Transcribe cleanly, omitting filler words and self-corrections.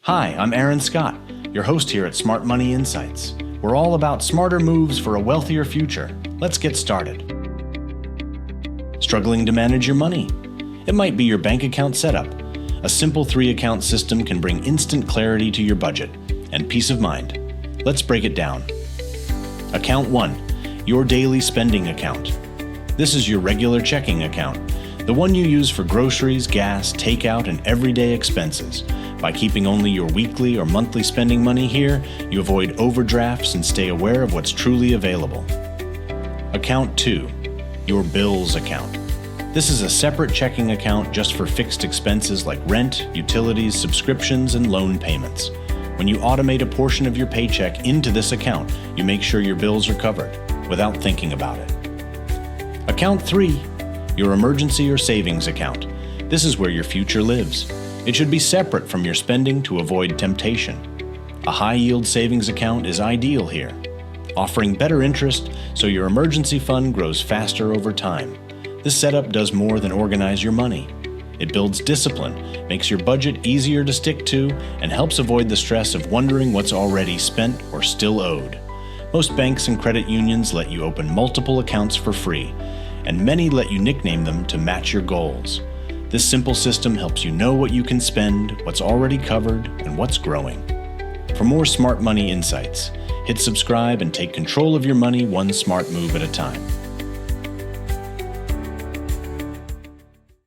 Hi, I'm Aaron Scott, your host here at Smart Money Insights. We're all about smarter moves for a wealthier future. Let's get started. Struggling to manage your money? It might be your bank account setup. A simple 3-account system can bring instant clarity to your budget and peace of mind. Let's break it down. Account 1, your daily spending account. This is your regular checking account, the one you use for groceries, gas, takeout, and everyday expenses. By keeping only your weekly or monthly spending money here, you avoid overdrafts and stay aware of what's truly available. Account 2, your bills account. This is a separate checking account just for fixed expenses like rent, utilities, subscriptions, and loan payments. When you automate a portion of your paycheck into this account, you make sure your bills are covered without thinking about it. Account 3, your emergency or savings account. This is where your future lives. It should be separate from your spending to avoid temptation. A high-yield savings account is ideal here, offering better interest so your emergency fund grows faster over time. This setup does more than organize your money. It builds discipline, makes your budget easier to stick to, and helps avoid the stress of wondering what's already spent or still owed. Most banks and credit unions let you open multiple accounts for free, and many let you nickname them to match your goals. This simple system helps you know what you can spend, what's already covered, and what's growing. For more smart money insights, hit subscribe and take control of your money one smart move at a time.